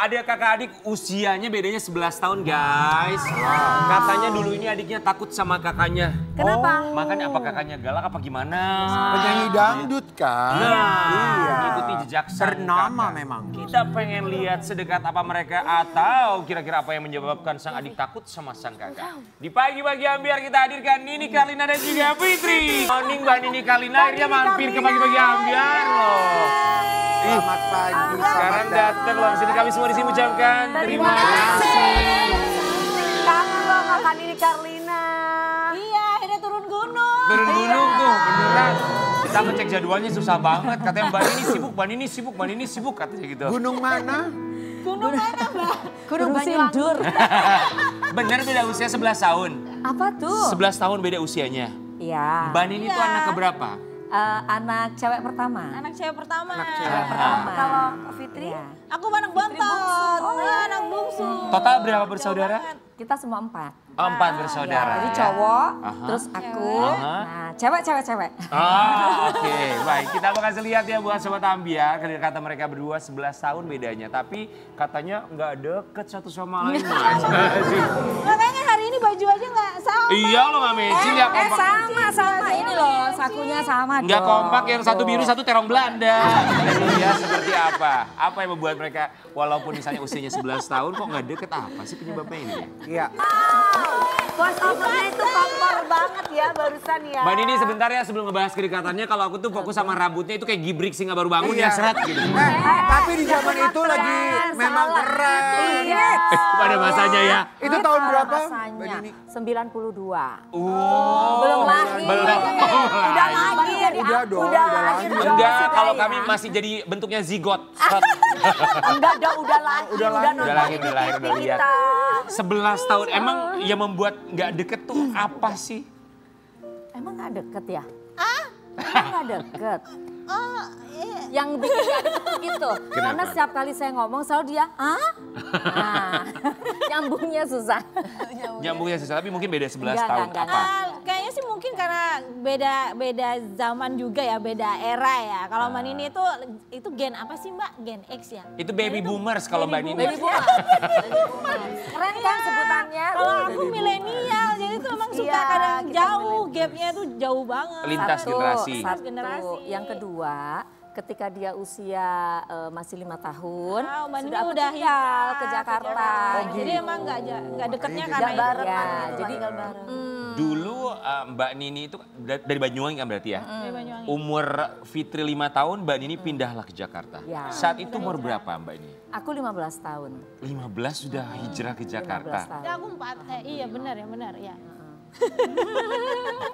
ada kakak adik usianya bedanya 11 tahun guys. Katanya dulu ini adiknya takut sama kakaknya. Kenapa? Makanya apa kakaknya galak apa gimana? Penyanyi dangdut kan? Iya. Mengikuti jejak sang Ternama kakak. memang. Kita pengen lihat sedekat apa mereka atau kira-kira apa yang menyebabkan sang adik takut sama sang kakak. Di pagi-pagi ambiar kita hadirkan Nini Carlina dan juga Fitri. Morning Mbak Nini Carlina akhirnya mampir ke pagi-pagi ambiar loh. Selamat pagi. Sekarang datang loh sini kami semua di sini ucapkan terima kasih. Kangen loh kakak Nini Carlina. Iya, akhirnya turun gunung. Turun gunung tuh beneran. Kita ngecek jadwalnya susah banget. Katanya Mbak Nini sibuk, Mbak Nini sibuk, Mbak Nini sibuk katanya gitu. Gunung mana? Gunung mana, Mbak? Gunung Sindur. Bener beda usia 11 tahun. Apa tuh? 11 tahun beda usianya. Iya. Mbak Nini tuh anak keberapa? Anak cewek pertama. Anak cewek pertama. Cewek pertama. Kalau Fitri? Iya. Aku anak bontot. Anak bungsu. Total berapa bersaudara? Kita semua 4. Oh, 4 bersaudara. Jadi ya. cowok, Aha. terus aku, Aha. nah cewek. Oke. Baik. Kita mau kasih lihat ya buat Sobat Ambiar. Kata mereka berdua 11 tahun bedanya. Tapi katanya nggak deket satu sama lain. Makanya hari ini baju aja nggak sama. Iya loh Mami. Nggak kompak. sama ini loh, sakunya sama dong. Nggak kompak, yang satu biru, satu terong Belanda. Iya seperti apa? Apa yang membuat mereka walaupun misalnya usianya 11 tahun kok nggak deket, apa sih penyebabnya ini? Iya. Voice over-nya itu kompor banget ya barusan ya. Mbak Nini sebentar ya sebelum ngebahas kedekatannya, kalau aku tuh fokus sama rambutnya itu kayak gibrik singa baru bangun ya Iya. seret gitu. Tapi di zaman itu lagi memang keren. Iya. Pada masanya ya. Itu tahun berapa? Mbak Masanya Nini? 92. Belum lahir. Belum Udah lahir. lahir. Udah dong, Udah udah lahir. lahir. Enggak, Sudah kalau ya. kami masih jadi bentuknya zigot. Enggak, udah lahir. Udah lahir. Udah lahir, udah lihat. 11 tahun, emang yang membuat nggak deket tuh apa sih? Emang gak deket ya? Emang gak deket? Yang bikin gak deket tuh gitu. Karena setiap kali saya ngomong selalu dia, Nah, nyambungnya susah. Nyambungnya susah, tapi mungkin beda 11 Enggak, tahun. enggak. Apa? Kayaknya sih mungkin karena beda zaman juga ya, beda era ya. Kalau Mbak Nini itu gen apa sih Mbak? Gen X ya? Itu baby boomers kalau Mbak Nini. Baby boomer. Keren kan sebutannya? Kalau aku milenial, jadi tuh emang suka Iya, kadang kita jauh, gapnya tuh jauh banget. Lintas generasi. Satu. Generasi. Yang kedua, ketika dia usia masih 5 tahun, Mbak Nini sudah aku udah tinggal ke Jakarta. Jadi emang nggak deketnya Jadi karena Nggak itu. bareng, Ya. jadi tinggal bareng. Dulu Mbak Nini itu dari Banyuwangi kan berarti ya? Dari Banyuwangi. Umur Fitri 5 tahun, Mbak Nini pindahlah ke Jakarta. Ya. Saat itu umur berapa Mbak Nini? Aku 15 tahun. 15 sudah hijrah ke 15 Jakarta. tahun. Ya, aku 4, iya benar ya.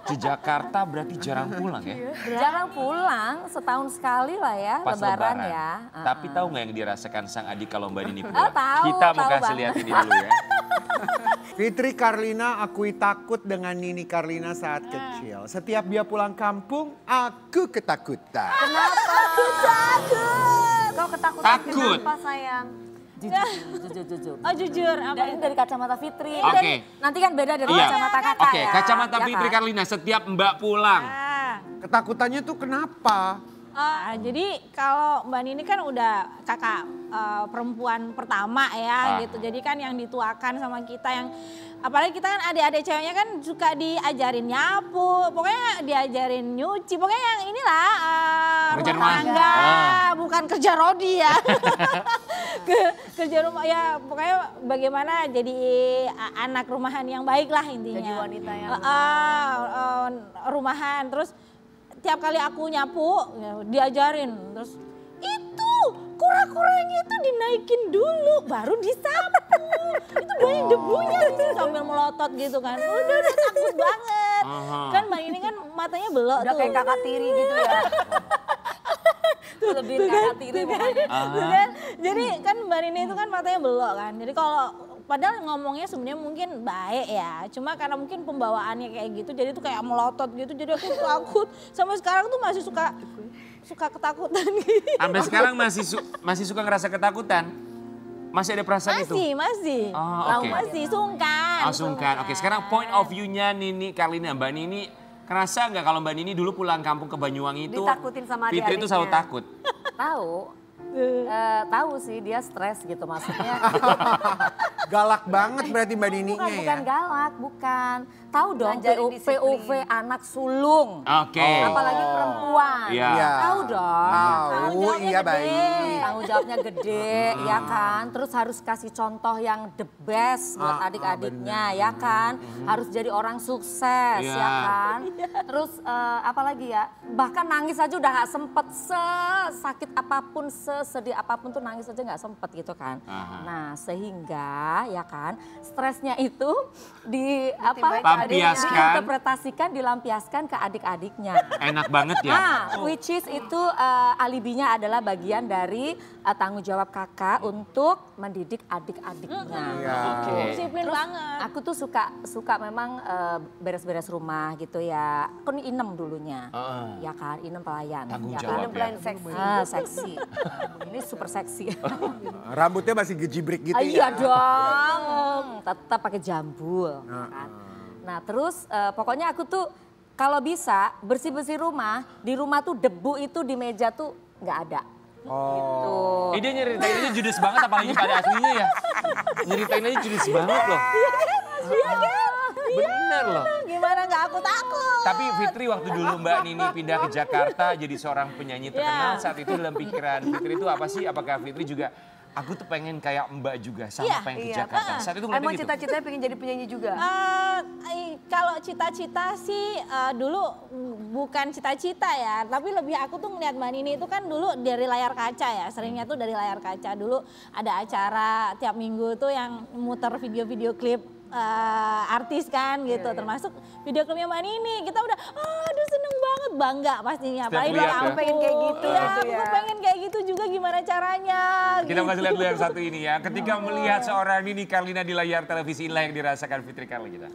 Ke Jakarta berarti jarang pulang ya? Jarang pulang, setahun sekali lah ya, Pas lebaran ya. Tapi tahu nggak yang dirasakan sang adik kalau Mbak Nini pulang? tahu, Kita mau tahu kasih banget. lihat ini dulu ya. Fitri Carlina akui takut dengan Nini Carlina saat kecil. Setiap dia pulang kampung, aku ketakutan. Kau ketakutan Takut. kenapa sayang? Jujur. Oh jujur, apa Dan ini dari kacamata Fitri. Oke. Nanti kan beda dari Iya. kacamata kakak Oke, ya. kacamata Ya Fitri kan? Carlina setiap Mbak pulang. Ketakutannya tuh kenapa? Jadi kalau Mbak Nini kan udah kakak perempuan pertama ya gitu. Jadi kan yang dituakan sama kita yang apalagi kita kan adik-adik ceweknya kan suka diajarin nyapu, pokoknya diajarin nyuci, pokoknya yang inilah Kerja rumah rumah. tangga, bukan kerja rodi ya. Kerja rumah ya pokoknya bagaimana jadi anak rumahan yang baik lah intinya. Jadi wanita yang rumahan terus tiap kali aku nyapu ya, diajarin terus itu kura-kuranya itu dinaikin dulu baru disapu itu banyak debunya di situ sambil melotot gitu kan udah takut banget kan Mbak ini kan matanya belok Udah tuh kayak kakak tiri gitu ya. Lebih kakak tiri pokoknya. Tuh kan? Jadi kan Mbak Nini itu kan matanya belok kan. Jadi kalau padahal ngomongnya sebenarnya mungkin baik ya. Cuma karena mungkin pembawaannya kayak gitu jadi tuh kayak melotot gitu. Jadi aku takut. Sampai sekarang tuh masih suka ketakutan gitu. Sampai sekarang masih suka ngerasa ketakutan? Masih ada perasaan itu? Masih. Oh, oke. Masih sungkan. Oh, sungkan. Oke, sekarang point of view-nya Nini Carlina. Mbak Nini kerasa nggak kalau Mbak Nini dulu pulang kampung ke Banyuwangi itu Ditakutin sama Fitri itu selalu adik-adiknya. takut? Tahu. Tahu sih dia stres gitu maksudnya. Galak banget berarti Mbak Nininya ya? Bukan galak, bukan. Tahu dong Ngajarin disiplin. POV anak sulung. Oke. Apalagi perempuan. Iya. Tahu dong. Tahu, iya baik. Tanggung jawabnya gede, ya kan. Terus harus kasih contoh yang the best buat adik-adiknya, ya kan. Harus jadi orang sukses, Iya. ya kan. Terus apalagi ya, bahkan nangis aja udah gak sempet, sakit apapun, sesedih apapun tuh nangis aja gak sempet gitu kan. Nah sehingga ya kan, stresnya itu diinterpretasikan, dilampiaskan ke adik-adiknya. Enak banget ya. Nah, which is itu alibinya adalah bagian dari tanggung jawab kakak untuk mendidik adik-adiknya. Oke. Disiplin banget. Aku tuh suka memang beres-beres rumah gitu ya. Aku nih inem dulunya, ya kan, inem pelayan. Tanggung ya jawab kan? ya. Pelayan seksi. Seksi. Ini super seksi. Rambutnya masih gejibrik gitu Iya ya? dong, tetap pakai jambul. Kan? Nah terus pokoknya aku tuh kalau bisa bersih-bersih rumah, di rumah tuh debu itu di meja tuh nggak ada. Oh. Ini dia nyeritainnya judes banget apalagi pada aslinya ya. Nyeritainnya judes banget loh. Bener loh. Gimana nggak aku takut. Tapi Fitri waktu dulu Mbak Nini pindah ke Jakarta jadi seorang penyanyi terkenal, saat itu dalam pikiran Fitri itu apa sih? Apakah Fitri juga, aku tuh pengen kayak Mbak juga sama pengen ke Jakarta. Saat itu ngeliatnya Emang gitu. cita-citanya pengen jadi penyanyi juga? Kalau cita-cita sih dulu bukan cita-cita ya, tapi lebih aku tuh ngeliat Mbak Nini itu kan dulu dari layar kaca ya, seringnya tuh dari layar kaca. Dulu ada acara tiap minggu tuh yang muter video-video klip artis kan gitu, termasuk video klipnya Mbak Nini. Kita udah, aduh seneng banget, bangga pastinya. Setiap Apalagi lihat udah ya. pengen kayak gitu ya, gitu aku ya. pengen kayak gitu juga gimana caranya. Kita kasih lihat dulu yang satu ini ya. Ketika melihat seorang Nini Carlina di layar televisi, inilah yang dirasakan Fitri Carlina.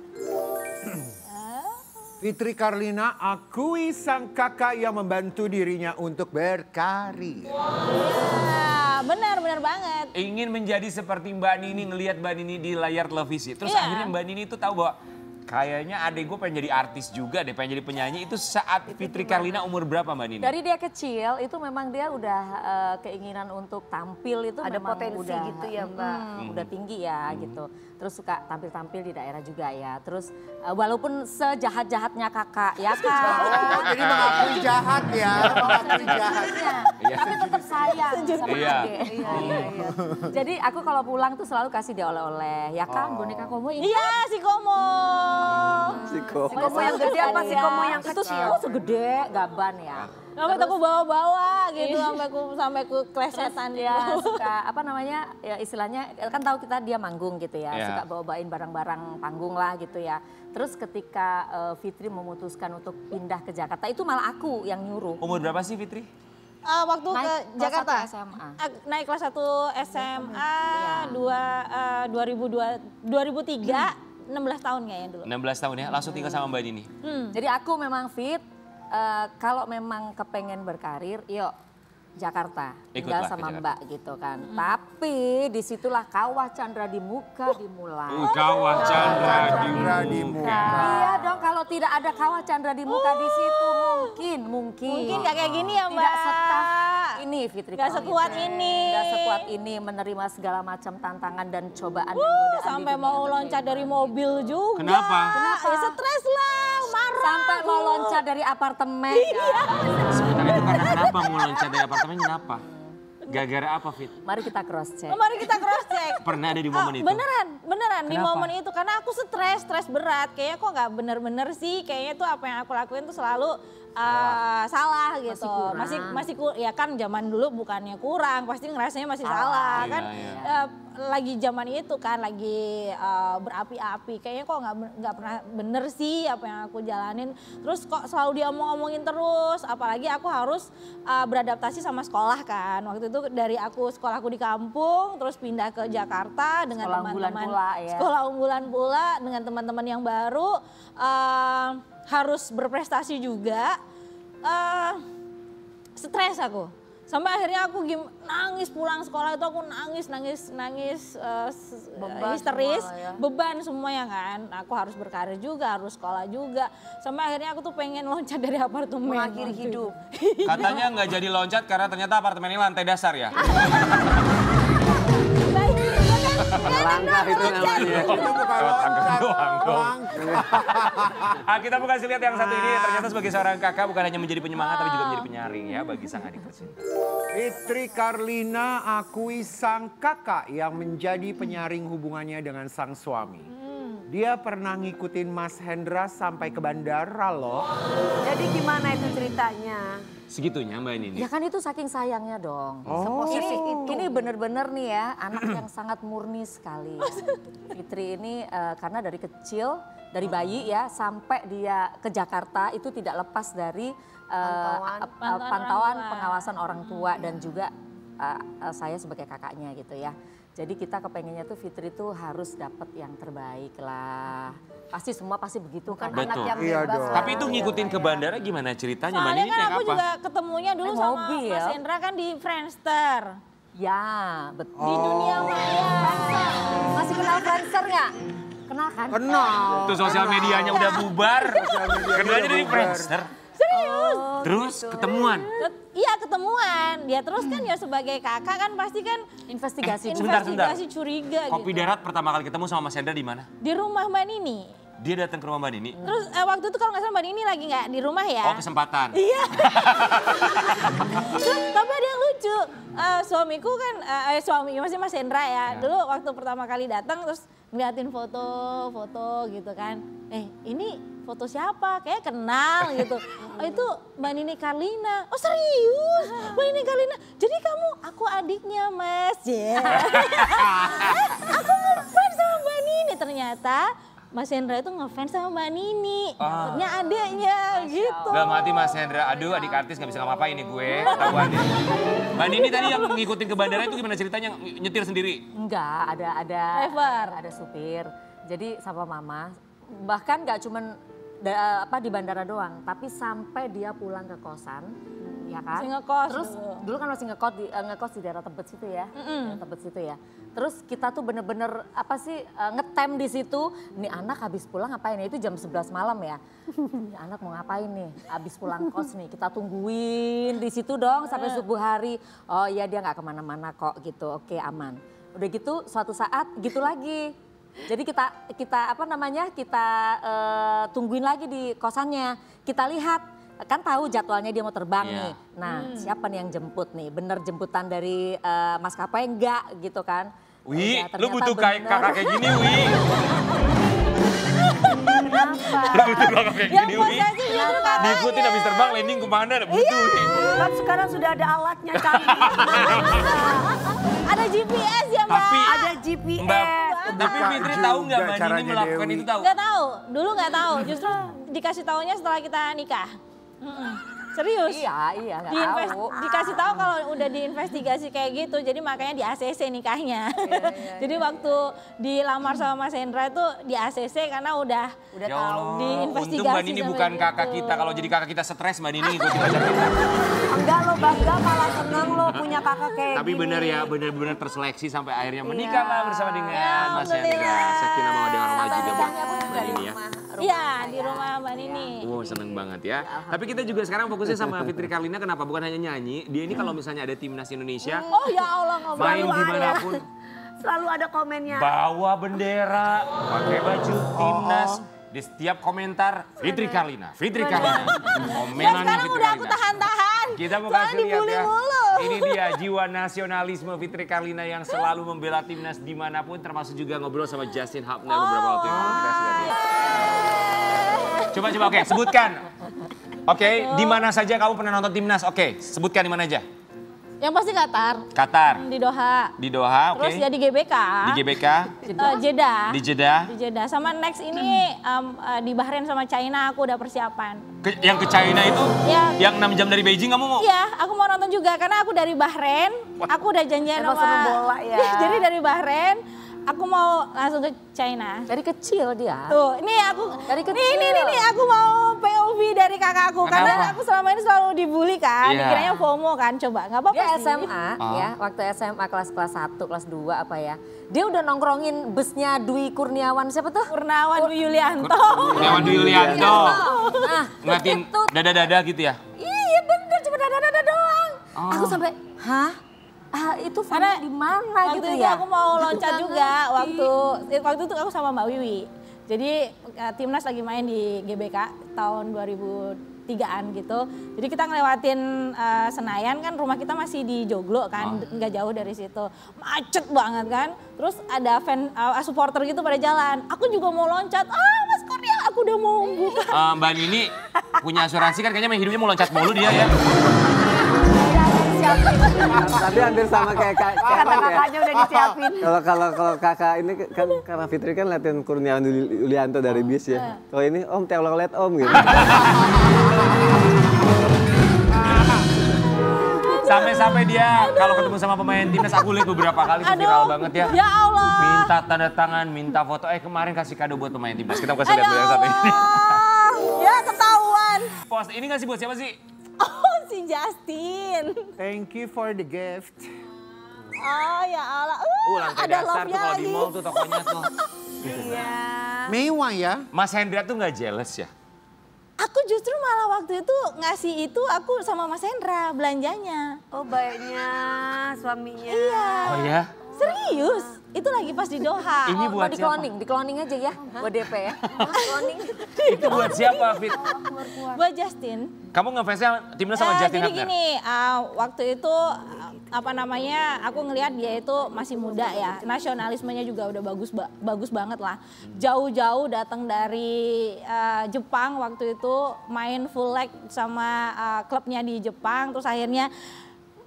Fitri Carlina akui sang kakak yang membantu dirinya untuk berkarir. Benar banget. Ingin menjadi seperti Mbak Nini, ngelihat Mbak Nini di layar televisi. Terus akhirnya Mbak Nini itu tahu bahwa kayaknya adek gue pengen jadi artis juga deh, pengen jadi penyanyi. Itu saat Fitri Carlina umur berapa Mbak Nini? Dari dia kecil itu memang dia udah keinginan untuk tampil itu Ada memang potensi udah, gitu ya, Mbak? udah tinggi ya gitu. Terus suka tampil-tampil di daerah juga ya. Terus walaupun sejahat-jahatnya kakak ya kan. Oh, jadi mengakui jahat ya, mengakui jahat. Tapi tetap sayang sama Iya. adek. Jadi aku kalau pulang tuh selalu kasih dia oleh-oleh ya kan, boneka Komo ini. Iya si Komo. Si Komo yang gede apa si Komo yang Itu kecil? segede gaban ya. Sampai aku bawa-bawa gitu, sampai ku klesetan Ya suka apa namanya ya istilahnya kan tahu kita dia manggung gitu ya, Iya. suka bawa-bawain barang-barang panggung lah gitu ya. Terus ketika Fitri memutuskan untuk pindah ke Jakarta itu malah aku yang nyuruh. Umur berapa sih Fitri? Waktu ke Naik kelas Jakarta 1 SMA. Naik kelas 1 SMA Iya. 2003 16 tahun kayaknya dulu. 16 tahun ya, langsung tinggal sama Mbak Nini. Jadi aku memang fit kalau memang kepengen berkarir, yuk Jakarta, tinggal Ikutlah ke sama Jakarta. Mbak gitu kan. Tapi disitulah kawah Chandra di muka dimulai. Kawah Chandra Chandra di muka. Iya dong, kalau tidak ada kawah Chandra di muka di situ Mungkin gak kayak gini ya Mbak. Tidak setaf ini Fitri. Gak Carlina. sekuat ini. Gak sekuat ini menerima segala macam tantangan dan cobaan dan godaan di Sampai dunia mau entertainment. loncat dari mobil juga. Kenapa? Ya stres lah, marah. Sampai mau loncat dari apartemen. Sebentar itu karena kenapa mau loncat dari apartemen, kenapa? Gara-gara apa Fit? Mari kita cross check. Mari kita cross check. Pernah ada di momen itu? Beneran di Kenapa? momen itu karena aku stres berat. Kayaknya kok nggak bener-bener sih. Kayaknya tuh apa yang aku lakuin tuh selalu salah gitu. Ya kan zaman dulu bukannya kurang, pasti ngerasanya masih salah Iya, kan. iya. Lagi zaman itu kan lagi berapi-api. Kayaknya kok nggak pernah bener sih apa yang aku jalanin. Terus kok selalu diomong-omongin terus. Apalagi aku harus beradaptasi sama sekolah kan. Waktu itu dari sekolahku di kampung, terus pindah ke Jakarta dengan Sekolah unggulan teman-teman. pula ya. Sekolah unggulan pula dengan teman-teman yang baru. Harus berprestasi juga. Stres aku. Sampai akhirnya aku nangis pulang sekolah itu aku nangis histeris, semua ya. beban semuanya kan. Aku harus berkarir juga, harus sekolah juga. Sampai akhirnya aku tuh pengen loncat dari apartemen. Mengakhiri waktu hidup. itu. Katanya nggak jadi loncat karena ternyata apartemen ini lantai dasar ya. Langkah itu namanya. Itu bukan loncat, langkah. Kita mau kasih lihat yang satu ini. Ternyata sebagai seorang kakak bukan hanya menjadi penyemangat tapi juga menjadi penyaring ya bagi sang adik tercinta. Fitri Karlina akui sang kakak yang menjadi penyaring hubungannya dengan sang suami. Dia pernah ngikutin Mas Hendra sampai ke bandara loh. Jadi gimana itu ceritanya? Segitunya Mbak Nini. Ya kan itu saking sayangnya dong. Seposesif itu. Ini bener-bener nih ya anak yang sangat murni sekali. Fitri ini karena dari kecil, dari bayi ya sampai dia ke Jakarta itu tidak lepas dari pantauan pengawasan orang tua dan juga saya sebagai kakaknya gitu ya. Jadi kita kepengennya tuh Fitri tuh harus dapat yang terbaik lah. Pasti semua pasti begitu kan. Betul. Anak yang Iya bebas. dong. Tapi itu ngikutin ke bandara gimana ceritanya Mbak Soalnya Nini kan kayak aku apa? juga ketemunya dulu Naik sama mobil. Mas Hendra kan di Friendster. Ya betul. Di dunia maya. Masih kenal Friendster nggak? Kenal kan? Kenal. Tuh sosial medianya udah bubar. Kenalnya dari Friendster. Serius? Terus ketemuan. Iya ketemuan. Dia terus kan ya sebagai kakak kan pasti kan Investigasi. Sebentar. investigasi curiga Kopi gitu. Darat pertama kali ketemu sama Mas Hendra di mana? Di rumah Mbak Nini. Dia datang ke rumah Mbak Nini. Terus waktu itu kalau nggak salah Mbak Nini lagi nggak di rumah ya. Oh kesempatan. Iya. Terus tapi ada yang lucu. Suamiku kan, masih Mas Hendra ya. Dulu waktu pertama kali datang terus ngeliatin foto gitu kan. Ini foto siapa? Kayak kenal gitu. Oh itu Mbak Nini Karlina. Oh serius? Mbak Nini Karlina. Jadi aku adiknya Mas. Aku ngefans sama Mbak Nini. Ternyata Mas Hendra itu ngefans sama Mbak Nini. Dapetnya adiknya gitu. Gak mati Mas Hendra, aduh adik artis gak bisa ngapa-ngapain nih gue, ketahuan nih. Mbak Nini tadi yang ngikutin ke bandara itu gimana ceritanya, nyetir sendiri? Enggak, ada Driver. ada supir. Jadi sama mama, bahkan nggak cuman di bandara doang, tapi sampai dia pulang ke kosan, ya kan? Masih ngekos Terus dulu kan masih ngekos di daerah Tebet situ ya, daerah Tebet situ ya. Terus kita tuh bener-bener ngetem di situ. Nih anak habis pulang ngapain ya? Itu jam 11 malam ya. Ini anak mau ngapain nih? Habis pulang kos nih, kita tungguin di situ dong sampai subuh hari. Oh iya dia nggak kemana-mana kok gitu. Oke aman. Udah gitu suatu saat gitu lagi. Jadi kita tungguin lagi di kosannya. Kita lihat, kan tahu jadwalnya dia mau terbang nih. Nah siapa nih yang jemput nih? Bener jemputan dari maskapai enggak gitu kan. Wi, Ya, lu ternyata butuh bener. kakak kayak gini Wi. Kenapa? Lu butuh kakak kayak Yang gini Wi. posesif itu katanya. Diikutin habis terbang landing kemana, butuh Wi. Kan sekarang sudah ada alatnya canggih. Ada GPS ya Mbak? Tapi Ada GPS. Mbak, tapi Buka Fitri tahu nggak juga Mbak Nini caranya melakukan Dewi. itu tahu? Nggak tahu, dulu nggak tahu. Justru dikasih taunya setelah kita nikah. Serius? Iya nggak tahu. Dikasih tahu kalau udah diinvestigasi kayak gitu, jadi makanya di ACC nikahnya. Jadi waktu dilamar sama Mas Hendra itu di ACC karena udah Ya tahu. Allah, diinvestigasi untung Mbak Nini sampai bukan gitu. kakak kita. Kalau jadi kakak kita stres Mbak Nini ngikutin pacar kita. Enggak lo bangga malah seneng lo punya kakak kayak Tapi gini. benar ya, benar-benar terseleksi sampai akhirnya menikah lah bersama dengan Mas Hendra. Alhamdulillah. Sakinah mawaddah warahmah juga buat Nikahnya pun Mbak dari Nini ya. Iya di rumah Mbak Nini. Wow seneng banget ya. Tapi kita juga sekarang fokusnya sama Fitri Karlina, kenapa? Bukan hanya nyanyi, dia ini kalau misalnya ada timnas Indonesia, Oh ya Allah ngobrol. main dimanapun, Selalu ada komennya. bawa bendera, pakai baju timnas, di setiap komentar Fitri Karlina, Fitri Karlina. Dan Komenannya sekarang Fitri udah aku Karlina. tahan-tahan. Kita mau Soalnya kasih lihat dibully ya. mulu. Ini dia jiwa nasionalisme Fitri Karlina yang selalu membela timnas dimanapun, termasuk juga ngobrol sama Justin Hubner beberapa waktu yang lalu. Kita kasih lihat ya. Coba oke, sebutkan. Oke, di mana saja kamu pernah nonton timnas? Oke, sebutkan di mana aja. Yang pasti Qatar. Qatar, Di Doha. di Doha, oke. Terus ya di GBK. Di GBK, Jeddah. di Jeddah. Di Jeddah. Sama next ini di Bahrain sama China aku udah persiapan. Yang ke China itu, Ya. yang 6 jam dari Beijing kamu mau? Iya, aku mau nonton juga karena aku dari Bahrain. Aku udah janjian Emang sama seneng bola ya. Jadi dari Bahrain aku mau langsung ke China. Dari kecil dia. Tuh, ini aku Dari kecil. Nih, aku mau POV dari kakakku karena aku selama ini selalu dibully kan. Iya. Dikiranya FOMO kan. Coba nggak apa-apa Dia sih. SMA ya, waktu SMA kelas 1, kelas 2 apa ya. Dia udah nongkrongin busnya Dwi Kurniawan, siapa tuh? Purnawan Dwi Yulianto. Kurniawan Dwi Yulianto. Nah, Ngeliatin itu. dada-dada gitu ya? Iya bener, cuma dada-dada doang. Oh. Aku sampai, hah? Itu Karena di mana Waktu gitu itu ya? aku mau loncat juga waktu itu aku sama Mbak Wiwi. Jadi timnas lagi main di GBK tahun 2003-an gitu. Jadi kita ngelewatin Senayan kan, rumah kita masih di Joglo kan, nggak jauh dari situ. Macet banget kan. Terus ada fan supporter gitu pada jalan. Aku juga mau loncat. Mas Kurnia, aku udah mau buka. Mbak Nini punya asuransi kan, kayaknya main hidupnya mau loncat mulu dia ya. Tapi hampir sama kayak Kakaknya udah disiapin. Kalau kakak ini kan karena Fitri kan latihan Kurniawan Yulianto dari bis ya. Kalau ini Om tolong lihat Om gitu. Sampai-sampai dia kalau ketemu sama pemain timnas, aku lihat beberapa kali tuh viral banget ya. Ya Allah. Minta tanda tangan, minta foto. Kemarin kasih kado buat pemain timnas. Kita kasih lihat dulu yang satu ini. Ya ketahuan. Post ini ngasih buat siapa sih? Oh si Justin. Thank you for the gift. Oh ya Allah. Lantai Ada dasar tuh love-nya kalau di lagi. mall tuh tokonya tuh. Iya. Mewah ya. Mas Hendra tuh nggak jealous ya? Aku justru malah waktu itu ngasih itu aku sama Mas Hendra belanjanya. Oh baiknya suaminya. Iya. Oh ya? Serius? Itu lagi pas di Doha. Ini Mau buat di siapa? cloning, di cloning aja ya, buat DP ya. Cloning. Itu buat siapa, Fit? Buat Justin. Kamu ngefansnya timnas sama Justin Jadi Hubner? gini, waktu itu aku ngelihat dia itu masih muda ya. Nasionalismenya juga udah bagus banget lah. Jauh-jauh datang dari Jepang waktu itu main full leg sama klubnya di Jepang. Terus akhirnya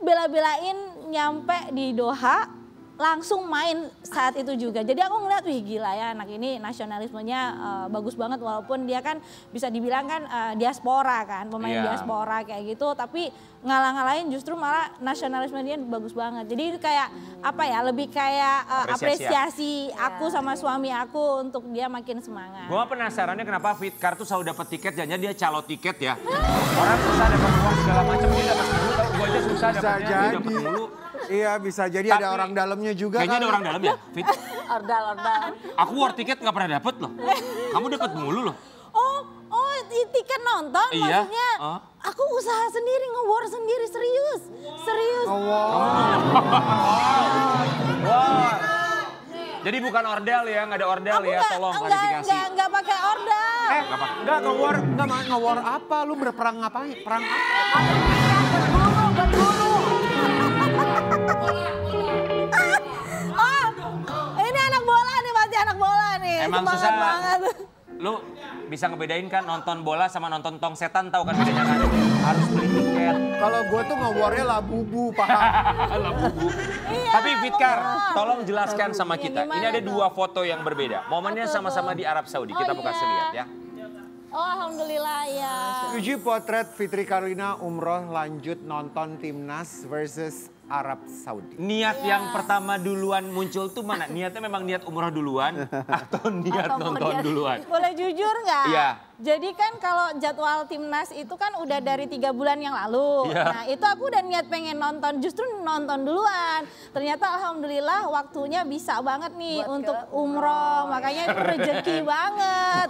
bela-belain nyampe di Doha. Langsung main saat itu juga. Jadi aku ngeliat, wih gila ya anak ini nasionalismenya bagus banget. Walaupun dia kan bisa dibilang kan diaspora kan, pemain diaspora kayak gitu. Tapi ngalah-ngalahin justru malah nasionalisme dia bagus banget. Jadi kayak apa ya, lebih kayak apresiasi aku sama suami aku untuk dia makin semangat. Gua penasarannya kenapa Fitkar tuh selalu dapat tiket, jangan dia calo tiket ya. Orang susah dapat uang segala macam, dia dapat mulu. Tahu gua aja susah dapatnya, dia dapat mulu. Iya bisa jadi Tapi, ada orang dalamnya juga. Kayaknya ada orang dalam ya, Fit. Ordal. Aku war tiket nggak pernah dapet loh. Kamu dapat mulu loh. Oh, tiket nonton Iya. maksudnya. Aku usaha sendiri, nge-war sendiri, serius. Wah. Jadi bukan ordal ya, nggak ada ordal ya, tolong klarifikasi. Enggak pakai ordal. Enggak nge-war apa? Lu berperang ngapain? Perang apa? Berburu. Ini anak bola nih, pasti anak bola nih. Emang Semangat susah. banget. Lu bisa ngebedain kan nonton bola sama nonton tong setan, tahu kan bedanya kan? Harus beli tiket. Kalau gue tuh nge-warnya labubu, paham? Labubu. Tapi Fitkar, tolong jelaskan sama kita. Ini ada dua foto yang berbeda. Momennya sama-sama di Arab Saudi. Kita mau kasih lihat ya. Oh alhamdulillah ya. 7 potret Fitri Karlina umroh lanjut nonton timnas versus Arab Saudi. Niat yang pertama duluan muncul tuh mana? Niatnya memang niat umroh duluan atau niat nonton duluan? Boleh jujur nggak? Iya. Jadi kan kalau jadwal timnas itu kan udah dari 3 bulan yang lalu. Iya. Nah itu aku udah niat pengen nonton, justru nonton duluan. Ternyata alhamdulillah waktunya bisa banget nih untuk umroh. Makanya itu rezeki banget.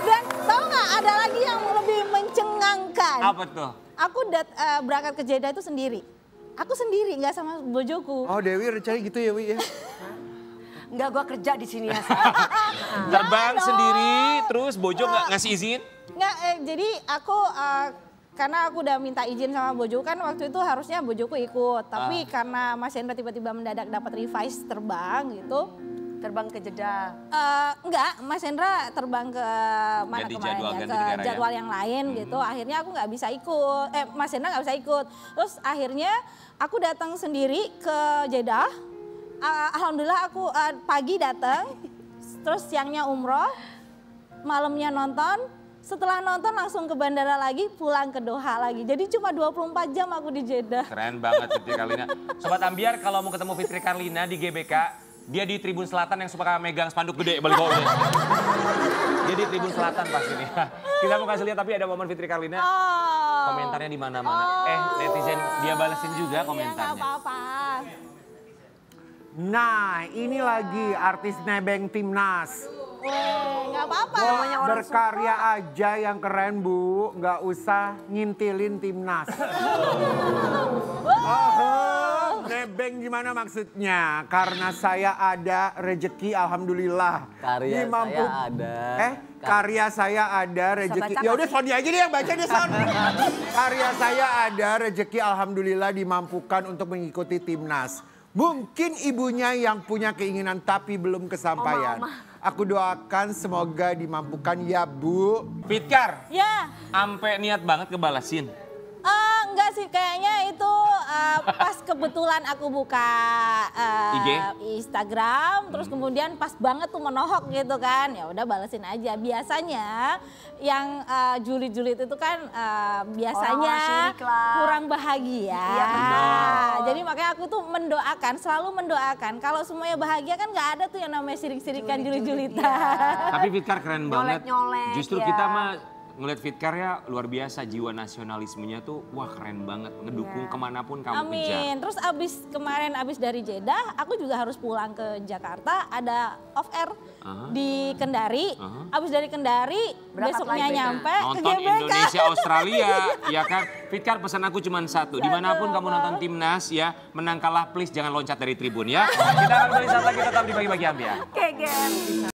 Dan tau nggak ada lagi yang lebih mencengangkan. Apa tuh? Aku berangkat ke Jeddah itu sendiri. Aku sendiri, nggak sama bojoku. Oh Dewi rencananya gitu ya Wi ya? Enggak, gua kerja di sini ya. Terbang sendiri, terus Bojo nggak ngasih izin? Nggak, jadi aku karena aku udah minta izin sama bojoku kan waktu itu harusnya bojoku ikut. Tapi karena Mas Hendra tiba-tiba mendadak dapat revise terbang gitu. Terbang ke Jeddah. Enggak, Mas Hendra terbang ke mana Ganti kemarin jadwal, ya, ganti ke negara ya. jadwal yang lain gitu. Akhirnya aku nggak bisa ikut, Mas Hendra nggak bisa ikut. Terus akhirnya aku datang sendiri ke Jeddah. Alhamdulillah aku pagi datang, terus siangnya umroh, malamnya nonton, setelah nonton langsung ke bandara lagi, pulang ke Doha lagi. Jadi cuma 24 jam aku di Jeddah. Keren banget Fitri Karlina. Sobat Ambiar kalau mau ketemu Fitri Karlina di GBK, dia di Tribun Selatan yang suka megang spanduk gede balik bawah. Dia di Tribun Selatan pasti nih. Kita mau kasih lihat tapi ada momen Fitri Karlina. Komentarnya di mana-mana. Netizen dia balesin juga komentarnya. Iya, nggak apa-apa. Nah, ini lagi artis nebeng timnas. Nggak apa-apa. Berkarya aja yang keren, Bu. Nggak usah ngintilin timnas. Nebeng gimana maksudnya? Karena saya ada rezeki, alhamdulillah. Karya saya ada. Karya saya ada rezeki. Ya udah Sony aja deh yang baca deh Son. Karya saya ada rezeki, alhamdulillah dimampukan untuk mengikuti timnas. Mungkin ibunya yang punya keinginan tapi belum kesampaian. Aku doakan semoga dimampukan ya Bu. Fitkar, Ya. ampe niat banget ngebalasin. Enggak sih, kayaknya itu pas kebetulan aku buka IG? Instagram, terus kemudian pas banget tuh menohok gitu kan, ya udah balesin aja. Biasanya yang julid-julid itu kan biasanya syirik lah. kurang bahagia. Iya, benar. Jadi makanya aku tuh mendoakan, selalu mendoakan. Kalau semuanya bahagia kan nggak ada tuh yang namanya sirik-sirikan julid-julitan. Tapi Fitkar keren banget. Nyolek-nyolek, Justru ya. kita mah ngeliat Fitkar ya luar biasa, jiwa nasionalismenya tuh wah keren banget. Ngedukung kemanapun kamu kejar. Amin. Terus kemarin abis dari Jeddah, aku juga harus pulang ke Jakarta. Ada off air di Kendari. Abis dari Kendari, Berangkat besoknya lagi, nyampe ke Nonton GBK. Indonesia Australia, ya kan? Fitkar pesan aku cuma satu, dimanapun kamu nonton timnas ya, menang kalah please jangan loncat dari tribun ya. Kita akan kembali saat lagi tetap di Pagi-Pagi Ambiar. Oke, Gen.